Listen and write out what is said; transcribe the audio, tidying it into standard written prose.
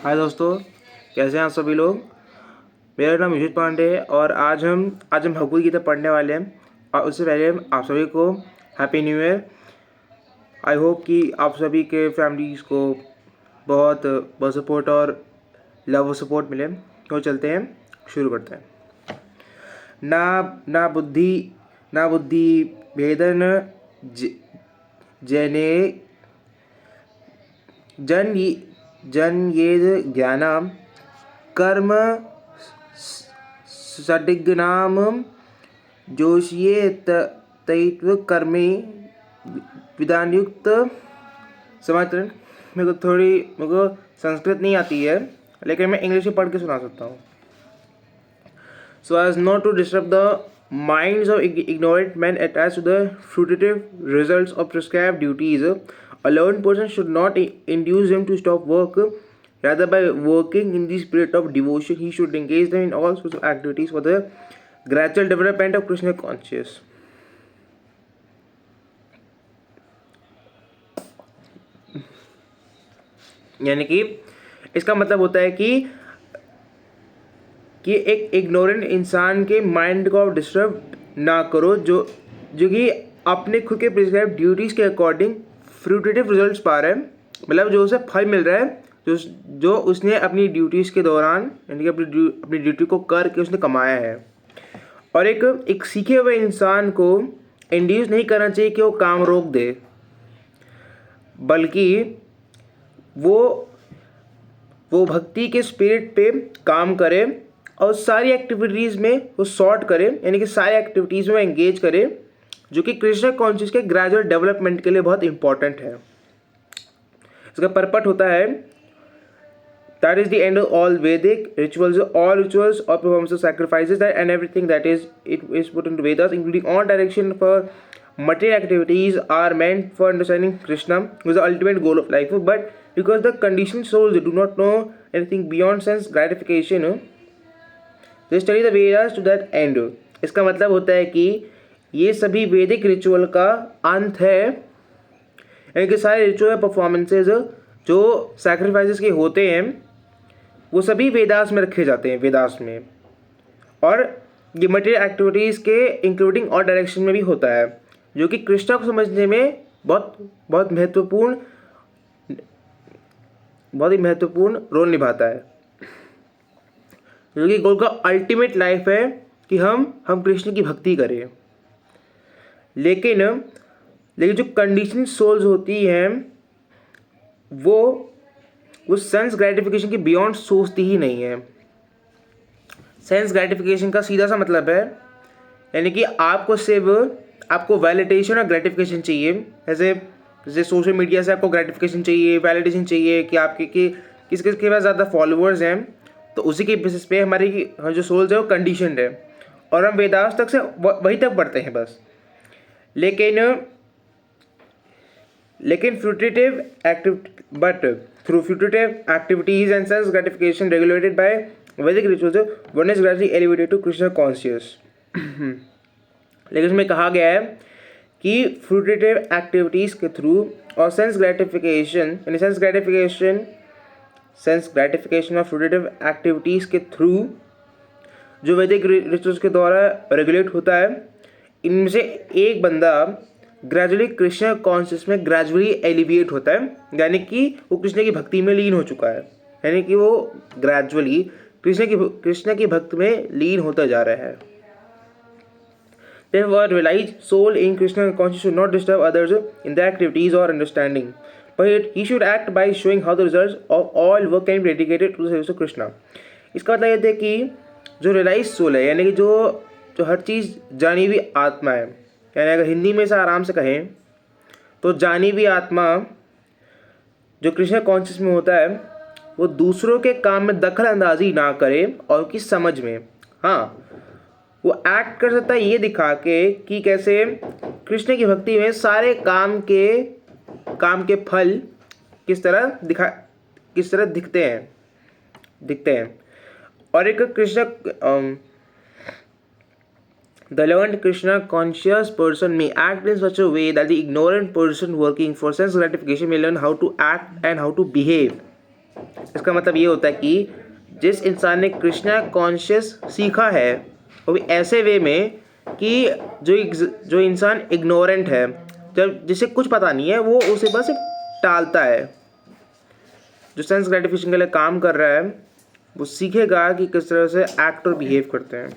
हाय दोस्तों, कैसे हैं आप सभी लोग। मेरा नाम युजित पांडे है और आज हम भगवद गीता पढ़ने वाले हैं। और उससे पहले आप सभी को happy new year. I hope कि आप सभी के फैमिलीज़ को बहुत बहुत सपोर्ट और लव और सपोर्ट मिले। तो चलते हैं, शुरू करते हैं। ना ना बुद्धि भेदन जने जन ये ज्ञानम कर्म सडिग्नाम जोशिये तैत्व कर्मे विधानयुक्त। समाचार मेरे को संस्कृत नहीं आती है, लेकिन मैं इंग्लिश में पढ़ के सुना सकता हूँ। So as not to disturb the minds of ignorant men attached to the fruitive results of prescribed duties, a learned person should not induce them to stop work. Rather, by working in the spirit of devotion, he should engage them in all sorts of activities for the gradual development of Krishna consciousness. यानी कि इसका मतलब होता है कि एक ignorant इंसान के माइंड को आप डिस्टर्ब ना करो, जो कि अपने खुद के प्रिस्क्राइब ड्यूटीज़ के अकॉर्डिंग फ्रूटेटिव रिजल्ट्स पा रहा है, मतलब जो उसे फल मिल रहा है, जो उसने अपनी ड्यूटीज़ के दौरान यानी कि अपनी ड्यूटी को करके उसने कमाया है। और एक सीखे हुए इंसान को इंड्यूस नहीं करना चाहिए कि वो काम रोक दे, बल्कि वो भक्ति के स्पिरिट पे काम करे और सारी एक्टिविटीज़ में वो सॉर्ट करे, यानी कि सारी एक्टिविटीज़ में एंगेज करे, जो कि कृष्ण कॉन्शियस के ग्रेजुअल डेवलपमेंट के लिए बहुत इंपॉर्टेंट है। इसका परपट होता है that is the end of all Vedic rituals, all rituals or performance of sacrifices that and everything that is put into Vedas, including all direction for material activities, are meant for understanding Krishna, who is the ultimate goal of life. But because the conditioned souls do not know anything beyond sense gratification, they study the Vedas to that end. इसका मतलब होता है कि ये सभी वैदिक ritual का अंत है, यानी कि सारे रिचुअल परफॉर्मेंसेज जो सैक्रिफाइसेस के होते हैं वो सभी वेदास में रखे जाते हैं, वेदास में। और ये मटेरियल एक्टिविटीज़ के इंक्लूडिंग और डायरेक्शन में भी होता है, जो कि कृष्णा को समझने में बहुत ही महत्वपूर्ण रोल निभाता है, जो कि गोल का अल्टीमेट लाइफ है कि हम कृष्ण की भक्ति करें। लेकिन जो कंडीशन सोल्स होती हैं वो सेंस ग्रेटिफिकेशन के बियॉन्ड सोचती ही नहीं है। सेंस ग्रेटिफिकेशन का सीधा सा मतलब है, यानी कि आपको वैलिडेशन और ग्रेटिफिकेशन चाहिए। जैसे सोशल मीडिया से आपको ग्रेटिफिकेशन चाहिए, वैलिडेशन चाहिए कि आपके किसके पास ज़्यादा फॉलोअर्स हैं, तो उसी के बेसिस पे हमारी जो सोल्स है वो कंडीशनड है, और हम वेदास तक से वहीं तक बढ़ते हैं बस। लेकिन through fruitive activities and sense gratification regulated by Vedic rituals, one is gradually elevated to Krishna conscious. लेकिन इसमें कहा गया है कि fruitive activities के थ्रू और sense gratification और fruitive activities के थ्रू जो वैदिक रिचुअल्स के द्वारा रेगुलेट होता है, इनमें से एक बंदा ग्रेजुअली कृष्ण कॉन्शियस में ग्रेजुअली एलिविएट होता है, यानी कि वो कृष्ण की भक्ति में लीन हो चुका है, यानी कि वो ग्रेजुअली कृष्ण की भक्ति में लीन होता जा रहा है। Therefore, realized soul in Krishna consciousness should not disturb others in their activities or understanding, but he should act by showing how the results of all work can be dedicated to the service of Krishna. इसका मतलब यह है कि जो realise soul है, यानी कि जो हर चीज़ जानी हुई आत्मा है, यानी अगर हिंदी में से आराम से कहें तो जानी हुई आत्मा जो कृष्ण कॉन्शियस में होता है, वो दूसरों के काम में दखल अंदाजी ना करे और उनकी समझ में, हाँ, वो एक्ट कर सकता है ये दिखा के कि कैसे कृष्ण की भक्ति में सारे काम के फल किस तरह दिखते हैं। और एक The learned Krishna conscious person may act in such a way that the ignorant person working for sense gratification may learn how to act and how to behave. इसका मतलब ये होता है कि जिस इंसान ने कृष्णा कॉन्शियस सीखा है वो भी ऐसे वे में कि जो इंसान इग्नोरेंट है, जब जिसे कुछ पता नहीं है, वो उसे बस टालता है। जो सेंस ग्रेटिफिकेशन के लिए काम कर रहा है वो सीखेगा कि किस तरह से एक्ट और बिहेव करते हैं।